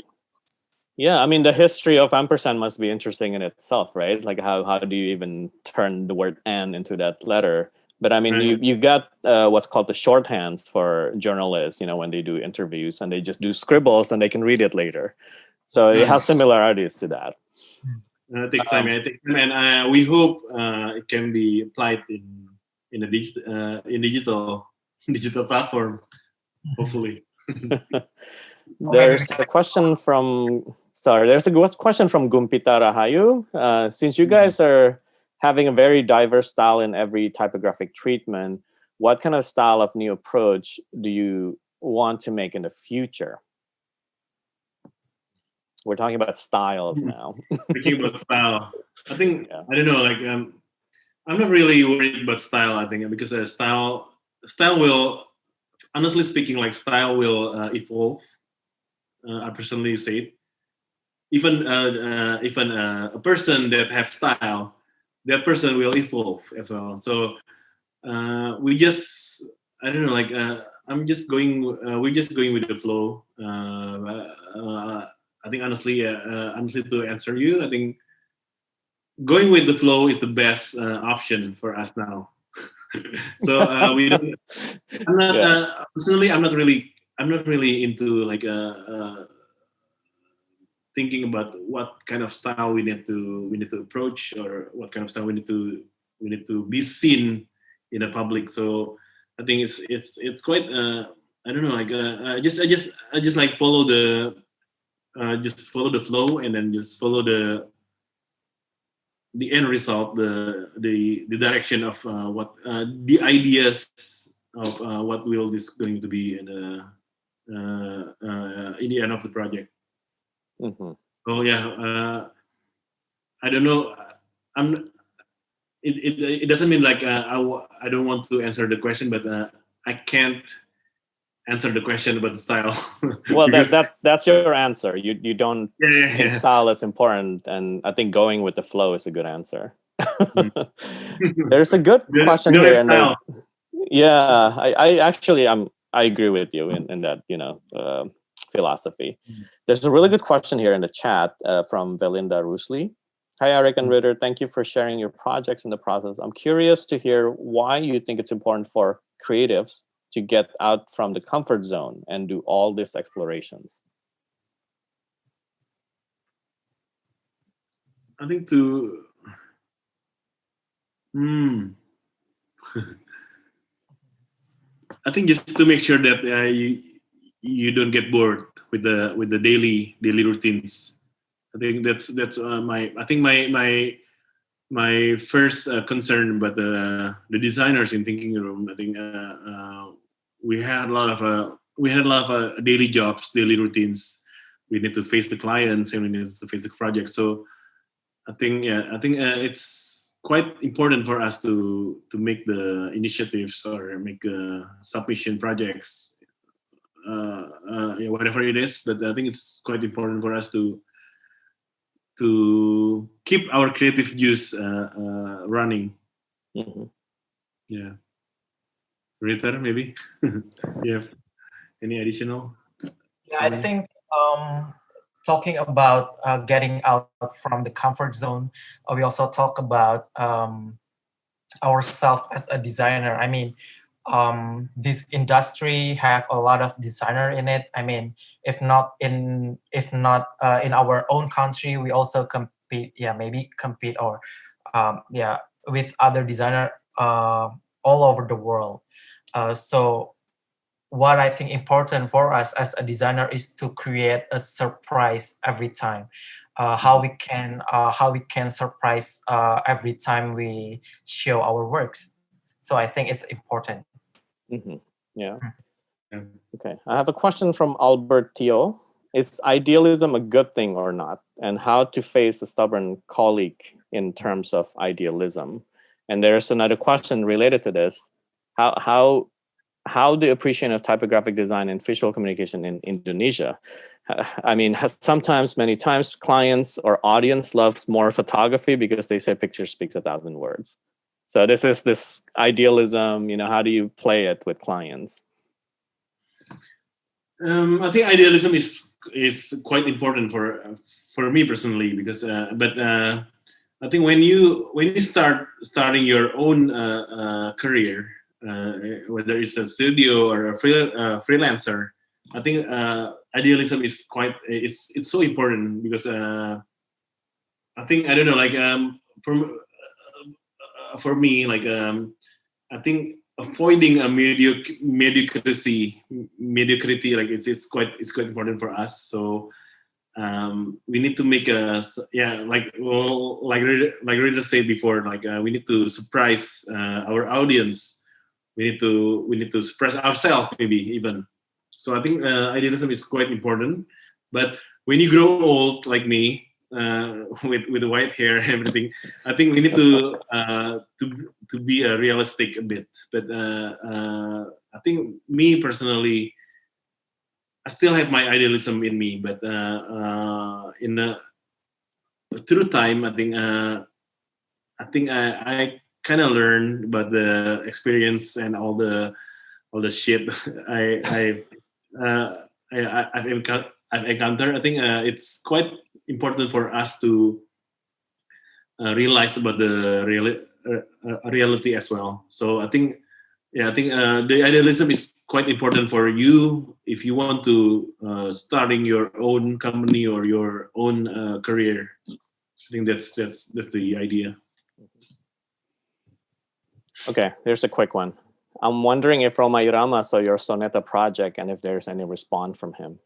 Yeah, I mean the history of ampersand must be interesting in itself, right? Like how do you even turn the word "and" into that letter? But I mean, Right. you got what's called the shorthands for journalists, when they do interviews and they just do scribbles and they can read it later. So it has similarities to that. It takes time. It takes time, and we hope it can be applied in digital platform. Hopefully. There's a question from Gumpita Rahayu. Since you guys are having a very diverse style in every typographic treatment, what kind of style of new approach do you want to make in the future? We're talking about styles now. Speaking about style, I think Yeah. I don't know. Like I'm not really worried about style. I think because style will, honestly speaking, like style will evolve. I personally say it. Even a person that have style, that person will evolve as well. So we just, I don't know, like I'm just going. We're just going with the flow. I think honestly to answer you, I think going with the flow is the best option for us now. So we don't. I'm not personally. I'm not really into like thinking about what kind of style we need to approach, or what kind of style we need to be seen in the public. So I think it's quite I don't know, like I just like follow the flow, and then just follow the end result, the direction of what the ideas of what will this going to be in the end of the project. Mm-hmm. So yeah, I don't know. It doesn't mean like I don't want to answer the question, but I can't answer the question about the style. Well, Because- that's your answer. You don't yeah. think style is important, and I think going with the flow is a good answer. There's a good question We don't here, have and style. yeah, I actually I agree with you in that philosophy. There's a really good question here in the chat from Belinda Rusli. Hi, Eric and Ritter. Thank you for sharing your projects in the process. I'm curious to hear why you think it's important for creatives to get out from the comfort zone and do all these explorations. I think I think just to make sure that you don't get bored with the daily routines. I think that's my first concern about the designers in thinking room. I think we had a lot of daily jobs, daily routines. We need to face the clients and we need to face the project. So I think it's quite important for us to make the initiatives or make submission projects, whatever it is. But I think it's quite important for us to keep our creative juice running. Mm-hmm. Yeah. Ritter, maybe. You have any additional? Yeah, I think talking about getting out from the comfort zone, we also talk about ourselves as a designer. I mean, this industry have a lot of designer in it. I mean, if not in our own country, we also compete. Yeah, maybe compete or with other designer all over the world. So what I think important for us as a designer is to create a surprise every time. How we can surprise every time we show our works. So I think it's important. Mm-hmm. Yeah. Yeah. Okay, I have a question from Albert Tio. Is idealism a good thing or not? And how to face a stubborn colleague in terms of idealism? And there's another question related to this. How the appreciation of typographic design and visual communication in Indonesia? I mean, many times, clients or audience loves more photography because they say picture speaks 1,000 words. So this idealism, how do you play it with clients? I think idealism is quite important for me personally because I think when you starting your own career, whether it's a studio or a freelancer, I think idealism is it's so important because I think I don't know like for me like I think avoiding a mediocrity like it's quite important for us. So we need to make like Rita said before, like we need to surprise our audience. We need to surprise ourselves maybe even. So I think idealism is quite important. But when you grow old like me, with the white hair and everything, I think we need to be realistic a bit. But I think me personally, I still have my idealism in me. But through time, I think I kind of learned about the experience and all the shit I've encountered. I think it's quite important for us to realize about the reality as well. So I think the idealism is quite important for you if you want to starting your own company or your own career. I think that's the idea. Okay, here's a quick one. I'm wondering if Roma Irama saw your Sonata project and if there's any response from him.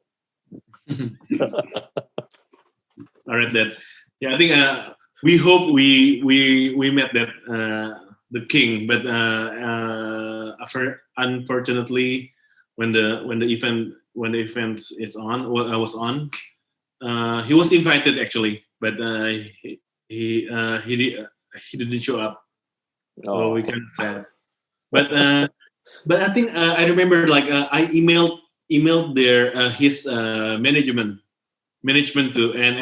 All right, that. Yeah, I think we hope we met that the king, but unfortunately, when the event is on, I was on. He was invited actually, but he didn't show up, so we kind of sad. But I think I remember like I emailed their his management to and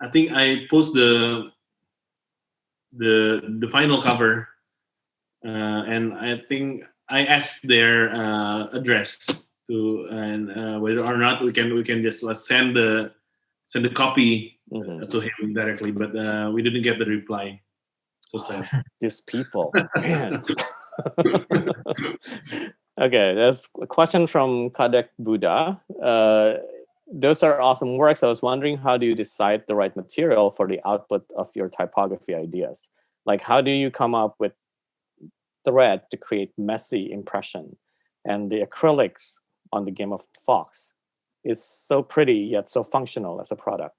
I think I post the final cover and I think I asked their address to and whether or not we can just send the copy to him directly, but we didn't get the reply. So sad. These people, man. Okay, there's a question from Kadek Buddha. Those are awesome works. I was wondering, how do you decide the right material for the output of your typography ideas? Like, how do you come up with thread to create messy impression? And the acrylics on the Game of Fox is so pretty yet so functional as a product.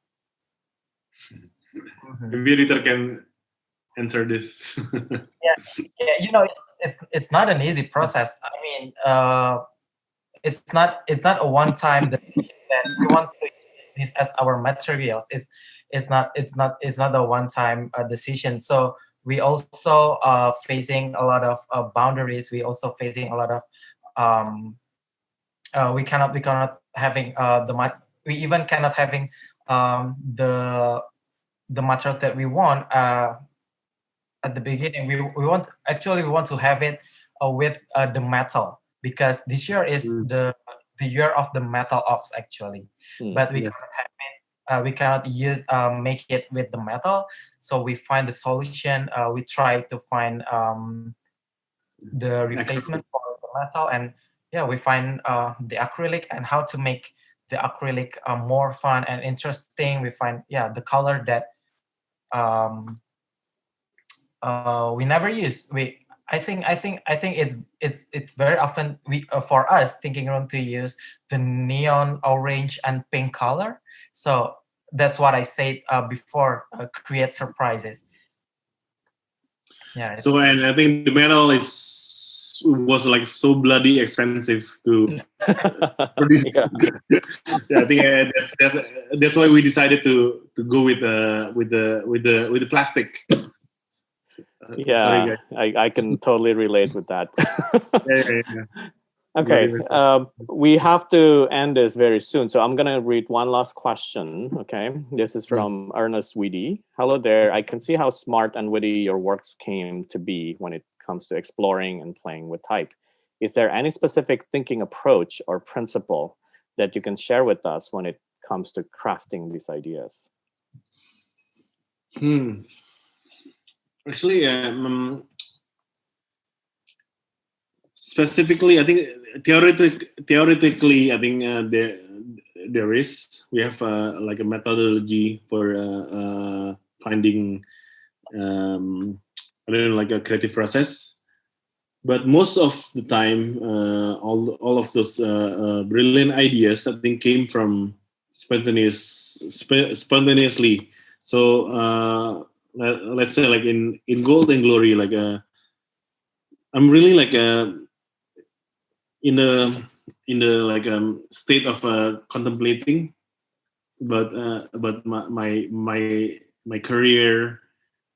Maybe Ritter can answer this. Yeah, it's not an easy process. I mean, it's not a one-time that we want to use this as our materials. It's not a one-time decision. So we also facing a lot of boundaries. We also facing a lot of we cannot having we even cannot having the materials that we want. At the beginning, we want to have it with the metal, because this year is the year of the metal ox actually. But we cannot have it, we cannot use make it with the metal. So we find the solution. We try to find the replacement for the metal, and we find the acrylic and how to make the acrylic more fun and interesting. We find the color that we never use. I think it's very often for us thinking around to use the neon orange and pink color. So that's what I said before. Create surprises. Yeah. So and I think the metal is was like so bloody expensive to produce. Yeah, I think that's why we decided to go with the plastic. Yeah, Sorry, guys. I can totally relate with that. Yeah. Okay, we have to end this very soon, so I'm gonna read one last question. Okay, this is from Ernest Widdy. Hello there. I can see how smart and witty your works came to be when it comes to exploring and playing with type. Is there any specific thinking approach or principle that you can share with us when it comes to crafting these ideas? Actually, specifically, I think theoretically, I think there is. We have like a methodology for finding, I don't know, like a creative process. But most of the time, all of those brilliant ideas, I think, came from spontaneously. So let's say, like in Gold and Glory, like I'm really like in the like state of contemplating, but my career,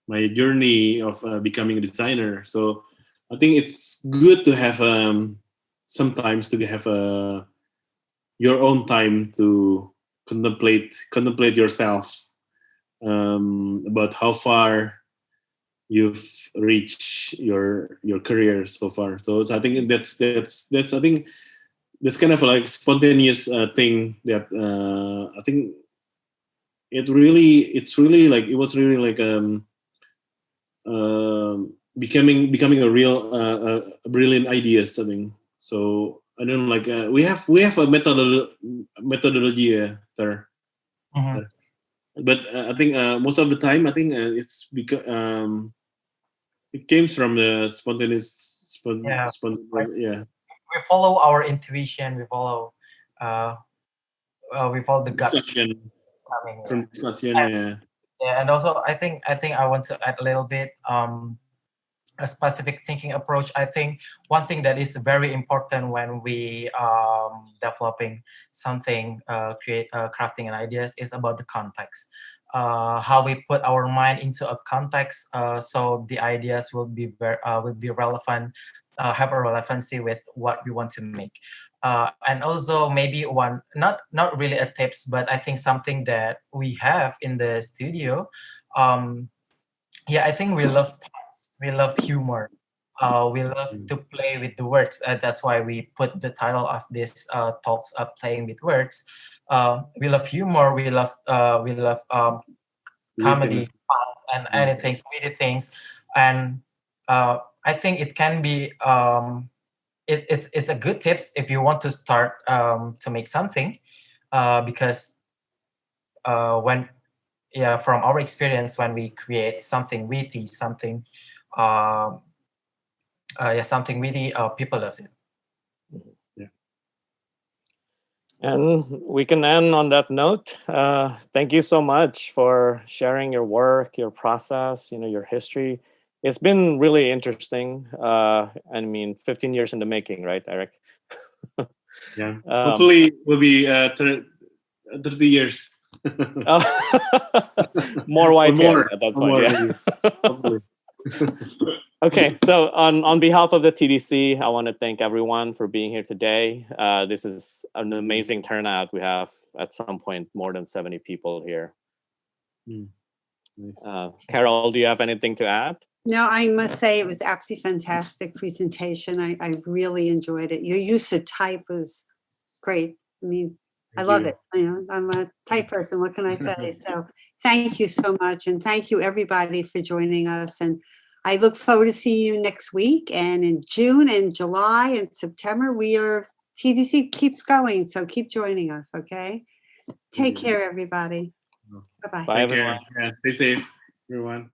my journey of becoming a designer. So I think it's good to have sometimes to have your own time to contemplate yourself, about how far you've reached your career so far. So I think that's I think that's kind of like spontaneous thing that I think it was really like becoming a real brilliant ideas, I think. So I don't know, like we have a methodology there. But I think most of the time, I think it's because it came from the spontaneous. Yeah. We follow our intuition. We follow the gut Discussion. coming. From discussion, yeah. Yeah, and also I think I want to add a little bit a specific thinking approach. I think one thing that is very important when we developing something, crafting and ideas is about the context. How we put our mind into a context, so the ideas will be relevant, have a relevancy with what we want to make. And also maybe one, not really a tips, but I think something that we have in the studio. I think we love puns, we love humor, we love to play with the words. That's why we put the title of this talks up, playing with words. We love humor, we love comedy, fun, and anything, witty things, and I think it can be. It's a good tips if you want to start to make something, because from our experience, when we create something witty, something witty, people love it. Yeah. And we can end on that note. Thank you so much for sharing your work, your process, your history. It's been really interesting. I mean, 15 years in the making, right, Eric? Yeah. Hopefully, we'll be 30 years. More white hair More, at that more, point. hopefully. Okay, so on behalf of the TDC, I want to thank everyone for being here today. This is an amazing turnout. We have at some point more than 70 people here. Nice. Carol, do you have anything to add? No, I must say it was absolutely fantastic presentation. I really enjoyed it. Your use of type was great. I mean, I love it. I'm a type person. What can I say? So thank you so much. And thank you everybody for joining us. And I look forward to seeing you next week. And in June and July and September, TDC keeps going. So keep joining us. Okay. Take care, everybody. Bye-bye. Bye, everyone. Yeah, stay safe, everyone.